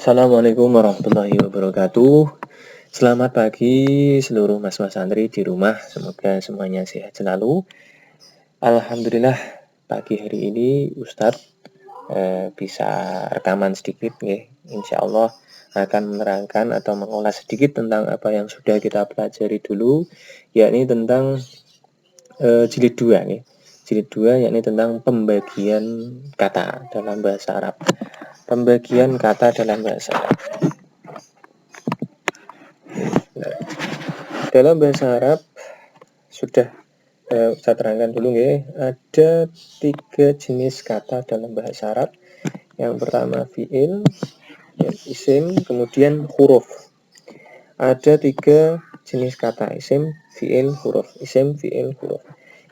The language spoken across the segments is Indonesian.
Assalamualaikum warahmatullahi wabarakatuh. Selamat pagi seluruh mas-mas santri di rumah. Semoga semuanya sehat selalu. Alhamdulillah pagi hari ini Ustadz bisa rekaman sedikit ya. Insya Allah akan menerangkan atau mengulas sedikit tentang apa yang sudah kita pelajari dulu, yakni tentang jilid 2 nih. Jilid 2 yakni tentang pembagian kata dalam bahasa Arab. Pembagian kata dalam bahasa Arab. Nah, dalam bahasa Arab sudah saya terangkan dulu ya. Ada 3 jenis kata dalam bahasa Arab. Yang pertama fi'il, isim, kemudian huruf. Ada 3 jenis kata, isim, fi'il, huruf. Isim, fi'il, huruf.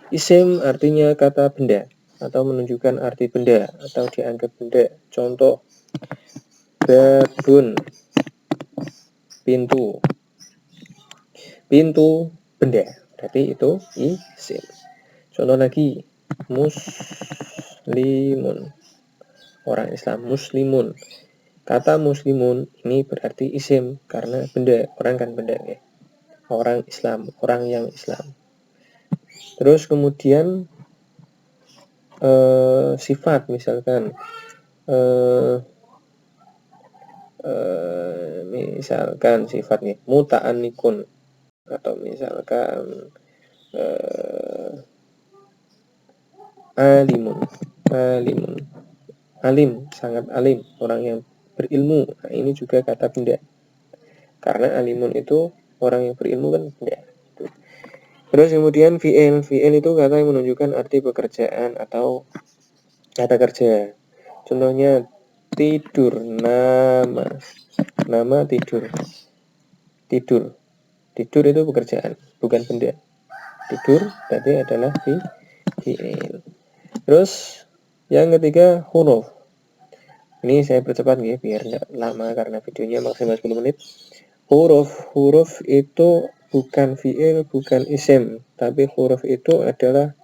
Isim artinya kata benda atau menunjukkan arti benda atau dianggap benda. Contoh babun, pintu. Pintu benda, berarti itu isim. Contoh lagi, muslimun, orang Islam, muslimun. Kata muslimun ini berarti isim karena benda, orang kan benda ya. Orang Islam, orang yang Islam. Terus kemudian sifat misalkan misalkan sifatnya muta'annikun, atau misalkan alimun, alim, sangat alim, orang yang berilmu. Nah, ini juga kata benda karena alimun itu orang yang berilmu kan benda. Terus kemudian fi'il itu kata yang menunjukkan arti pekerjaan atau kata kerja. Contohnya tidur, nama tidur. Tidur itu pekerjaan, bukan benda. Tidur berarti adalah fi'il. Terus yang ketiga huruf. Ini saya percepat ya biar tidak lama karena videonya maksimal 10 menit. Huruf itu bukan fi'il, bukan isim, tapi huruf itu adalah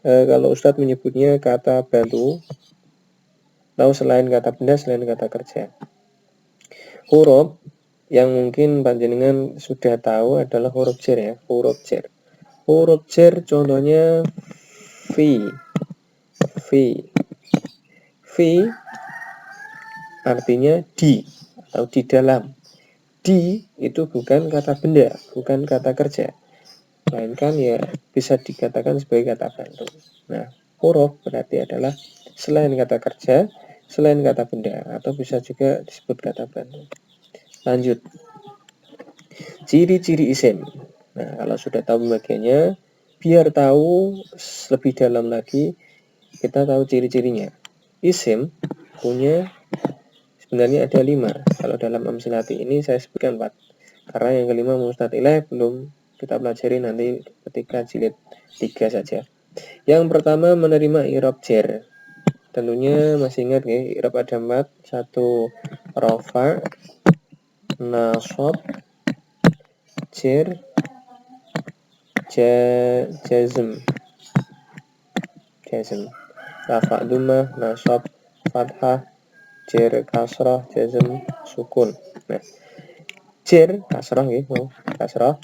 kalau Ustadz menyebutnya kata bantu, atau selain kata benda, selain kata kerja. Huruf yang mungkin panjenengan sudah tahu adalah huruf jar ya, huruf jar. Huruf jar contohnya fi artinya di atau di dalam. Di itu bukan kata benda, bukan kata kerja, melainkan ya bisa dikatakan sebagai kata bantu. Nah, huruf berarti adalah selain kata kerja, selain kata benda, atau bisa juga disebut kata bantu. Lanjut, ciri-ciri isim. Nah, kalau sudah tahu pembagiannya, biar tahu lebih dalam lagi, kita tahu ciri-cirinya. Isim punya sebenarnya ada 5. Kalau dalam amsilati ini saya sebutkan 4. Karena yang kelima mustatileh belum kita pelajari nanti ketika jilid 3 saja. Yang pertama menerima i'rab jar. Tentunya masih ingat ya, i'rab ada 4. 1 rafa, nasab, jar, jazm. Rafa dhammah, nasab fathah, jar kasrah, jazm sukun. Nah, jar kasrah ya, kasrah.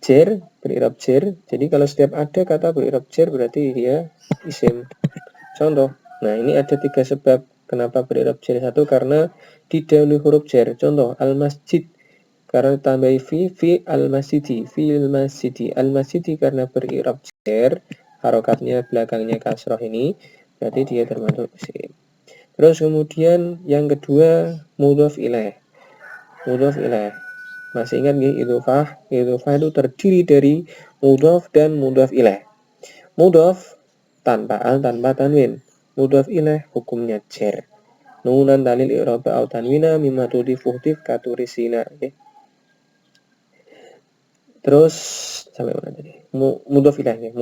Jar berirab jar. Jadi kalau setiap ada kata berirab jar berarti dia isim. Contoh. Nah, ini ada 3 sebab kenapa berirab jar. 1 karena didahului huruf jar. Contoh al-masjid karena tambah fi al-masjidi, al-masjidi karena berirab jar, harokatnya belakangnya kasrah ini berarti dia termasuk isim. Terus kemudian yang kedua mudhof ilaih. Masih ingat nggih idhofah? Idhofah itu terdiri dari mudhof dan mudhof ilaih. Mudhof tanpa al, tanpa tanwin. Mudhof ilaih hukumnya jar. Nunan dalil i'rab au tanwina mimma tudhifu katurisina. Terus sampai mana tadi? Mudhof ilaih.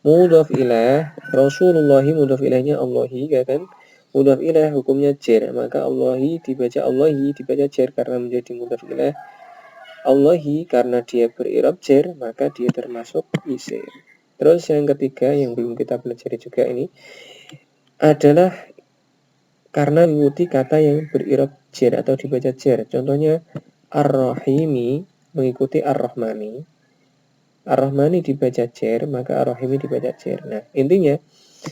Mudhof ilaih Rasulullah, mudhof ilaihnya Allahi ya kan? Mudhof ilaih hukumnya jar, maka Allahi dibaca jar karena menjadi mudhof ilaih. Allahi karena dia berirab jar, maka dia termasuk isim. Terus yang ketiga yang belum kita pelajari juga ini adalah karena mengikuti kata yang berirob jer atau dibaca jer. Contohnya ar-rahimi mengikuti ar-rahmani. Ar-rahmani dibaca jer, maka ar-rahimi dibaca jer. Nah, intinya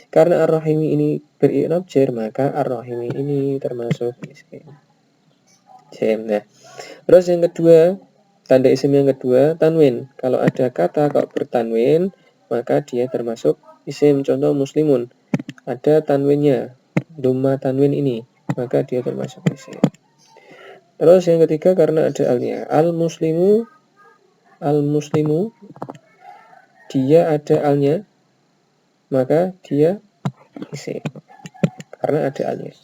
karena ar-rahimi ini berirob jer, maka ar-rahimi ini termasuk isim. Nah, terus yang kedua, tanda isim yang kedua, tanwin. Kalau ada kata kok bertanwin, maka dia termasuk isim. Contoh muslimun, ada tanwinnya, dhamma tanwin ini, maka dia termasuk isim. Terus yang ketiga, karena ada alnya, al-muslimu, dia ada alnya, maka dia isim, karena ada alnya.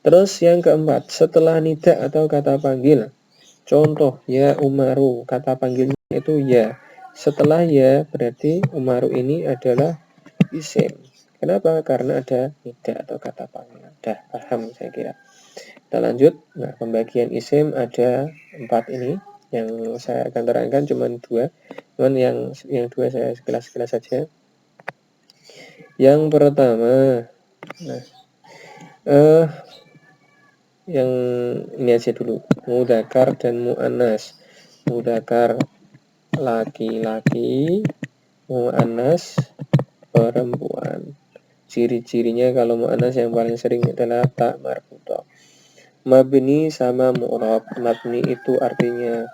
Terus yang keempat, setelah nida atau kata panggil, contoh ya Umaru, kata panggilnya itu ya. Setelah ya berarti Umaru ini adalah isim. Kenapa? Karena ada nida atau kata panggil. Dah paham saya kira. Kita lanjut. Nah, pembagian isim ada 4 ini. Yang saya akan terangkan cuma 2. Cuman yang 2 saya sekilas-sekilas saja. Yang pertama, nah, yang ini aja dulu, mudzakkar dan muannas. Mudzakkar laki-laki, muannas perempuan. Ciri-cirinya kalau muannas yang paling sering adalah tak marbuthah. Mabni sama mu'rab. Mabni itu artinya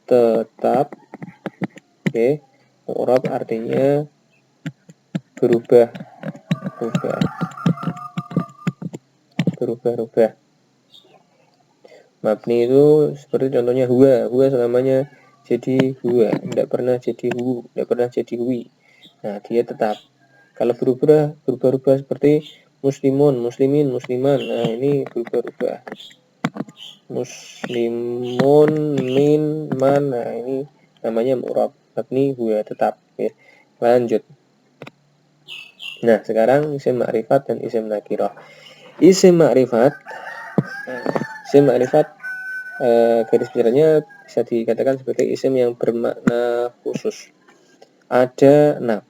tetap, oke. Mu'rab artinya berubah. Mabni itu seperti contohnya huwa selamanya jadi huwa, tidak pernah jadi hu, tidak pernah jadi hui. Nah, dia tetap. Kalau berubah seperti muslimun, muslimin, musliman. Nah, ini berubah. Muslimun, min, man. Nah, ini namanya mu'rab. Mabni huwa tetap. Oke. Lanjut. Nah, sekarang isim ma'rifat dan isim nakirah. Isim ma'rifat garis besarnya bisa dikatakan sebagai isim yang bermakna khusus. Ada 6.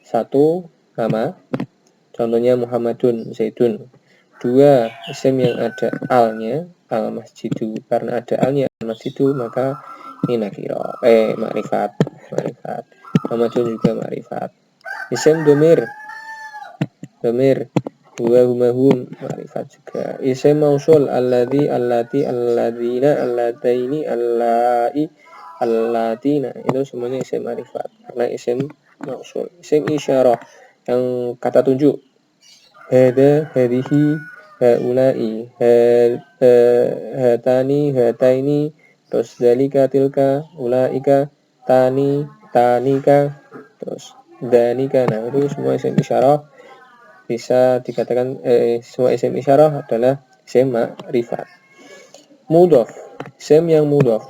1. Nama, contohnya Muhammadun, Zaidun. 2. Isim yang ada alnya, al-masjidu. Karena ada alnya al-masjidu, maka ini nakirah, ma'rifat. Muhammadun juga ma'rifat. Isim domir, huwa humahum, ma'rifat juga. Isim mausul, alladhi, allati, alladhina, allataini, allai, allatina. Itu semuanya isim ma'rifat karena isim mausul. Isim isyarah yang kata tunjuk, hada, hadihi, haulai, hatani, hataini, terus dalika, tilka, ulaika, tani, tanika, terus danika. Nah, itu semua isim isyarah. Bisa dikatakan semua isim isyarah adalah isim ma'rifat. Mudhaf, isim yang mudhaf.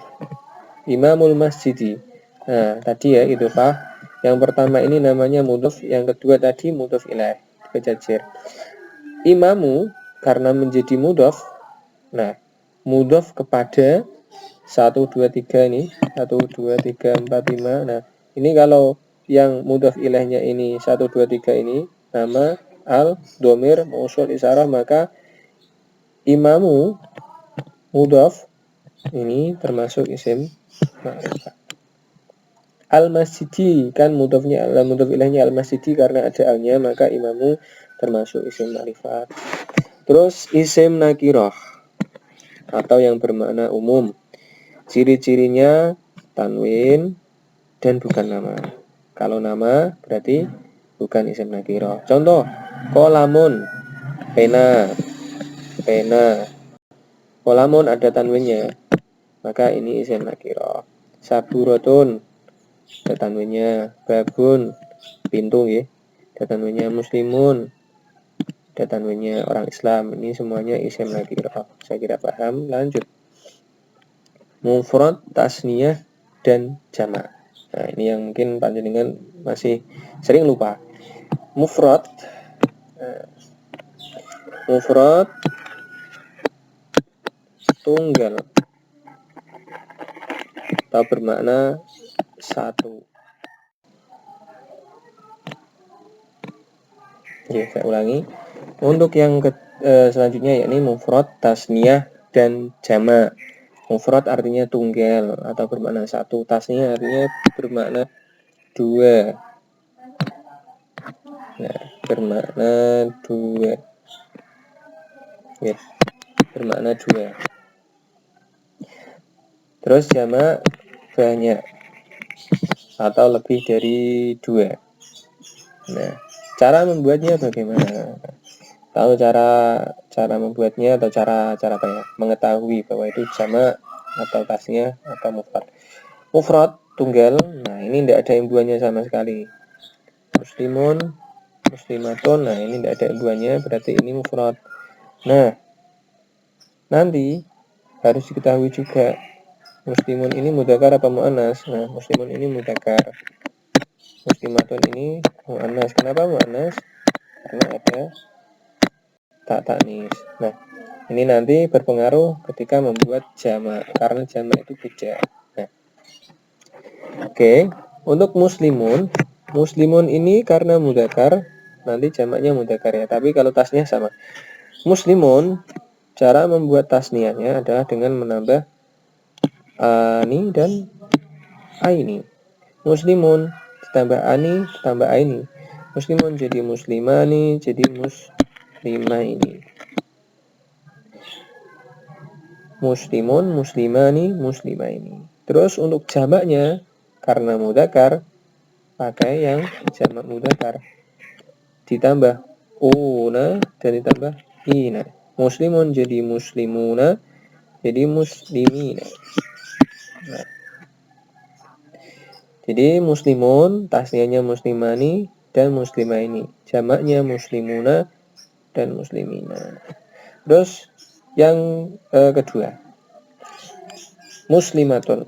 Imamul masjidi. Nah, tadi ya itu Pak. Yang pertama ini namanya mudhaf, yang kedua tadi mudhaf ilaih, dibaca. Imamu karena menjadi mudhaf. Nah, mudhaf kepada 1 2 3 ini, 1 2 3 4 5. Nah, ini kalau yang mudhaf ilaihnya ini 1 2 3 ini nama al, domir, mausul, isyarah, maka imamu mudhaf ini termasuk isim ma'rifat. Al-masjidi kan mudhaf ilaihnya al-masjidi, karena ada alnya maka imamu termasuk isim ma'rifat. Terus isim nakirah atau yang bermakna umum. Ciri-cirinya tanwin dan bukan nama. Kalau nama berarti bukan isim nakirah. Contoh, kolamun, pena. Kolamun ada tanwinnya, maka ini isim nakirah. Saburotun ada tanwinnya. Babun, pintu ya, ada tanwinnya. Muslimun ada tanwinnya, orang Islam. Ini semuanya isim nakirah. Saya kira paham. Lanjut. Mufrad, tasniyah, dan jamak. Nah, ini yang mungkin panjenengan masih sering lupa. Mufrad tunggal atau bermakna satu. Oke, saya ulangi. Untuk yang selanjutnya yakni mufrad, tasniyah, dan jamak. Mufrad artinya tunggal atau bermakna satu, tasniyah artinya bermakna dua. Nah, bermakna dua. Ya, bermakna dua. Terus jamak banyak atau lebih dari dua. Nah, cara membuatnya bagaimana? Tahu cara membuatnya atau cara apa ya? Mengetahui bahwa itu jamak atau tasnya atau mufrad. Mufrad tunggal. Nah, ini tidak ada imbuhannya sama sekali. Muslimun, muslimatun. Nah, ini tidak ada imbuhannya, berarti ini mufrad. Nah, nanti harus diketahui juga muslimun ini mudzakkar apa muannas. Nah, muslimun ini mudzakkar. Muslimatun ini muannas. Kenapa muannas? Karena ada tak tanis. Nah, ini nanti berpengaruh ketika membuat jamak, karena jamak itu beda. Nah, oke. Untuk muslimun, muslimun ini karena mudzakkar, nanti jamaknya mudzakkar ya. Tapi kalau tasnya sama. Muslimun, cara membuat tasniahnya adalah dengan menambah ani dan aini. Muslimun ditambah ani ditambah aini. Muslimun jadi muslimani jadi muslimaini. Muslimun, muslimani, muslimaini. Terus untuk jamaknya karena mudzakkar pakai yang jamak mudzakkar. Ditambah una dan ditambah ina. Muslimun jadi muslimuna jadi muslimina. Nah, jadi muslimun tasniahnya muslimani dan muslimaini. Jamaknya muslimuna dan muslimina. Terus yang kedua, muslimatun.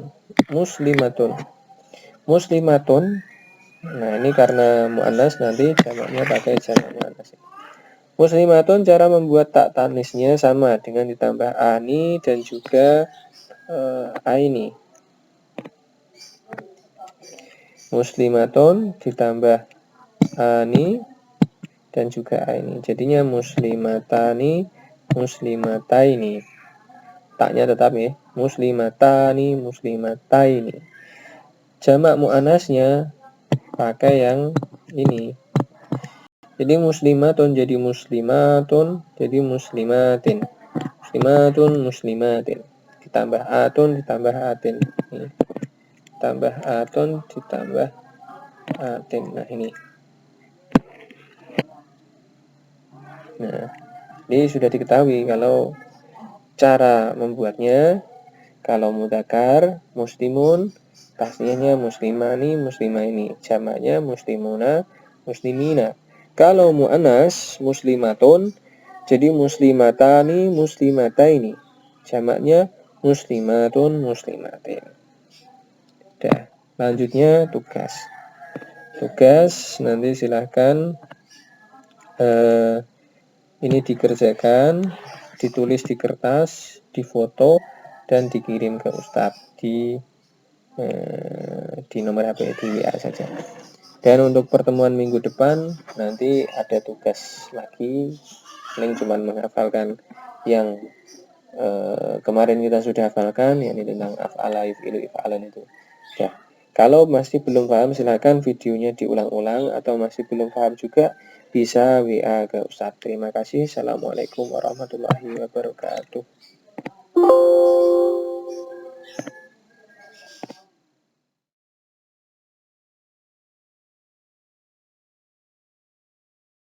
Nah, ini karena muannas nanti jamaknya pakai jamak muannas. Muslimatun cara membuat tak tanisnya sama dengan ditambah ani dan juga aini. Muslimatun ditambah ani dan juga aini. Jadinya muslimatani, muslimataini. Taknya tetap ya, muslimatani, muslimataini. Jamak muannasnya pakai yang ini. Jadi muslimatun jadi muslimatun jadi muslimatin. Muslimatun muslimatin. Ditambah atun ditambah atin. Ini. Tambah atun ditambah atin. Nah, ini. Nah, ini sudah diketahui kalau cara membuatnya. Kalau mudzakkar muslimun, tasniahnya muslimani, muslimaini, jamaknya muslimuna, muslimina. Kalau muannas muslimatun, jadi muslimatani, muslimataini, jamaknya muslimatun, muslimatin. Dah, lanjutnya tugas. Tugas nanti silahkan ini dikerjakan, ditulis di kertas, difoto, dan dikirim ke Ustadz di nomor HP di WA saja. Dan untuk pertemuan minggu depan nanti ada tugas lagi. Ini cuma menghafalkan yang kemarin kita sudah hafalkan, yakni tentang af'ala, if'ilu, if'alan itu. Ya. Kalau masih belum paham silakan videonya diulang-ulang, atau masih belum paham juga bisa WA ke Ustadz. Terima kasih. Assalamualaikum warahmatullahi wabarakatuh.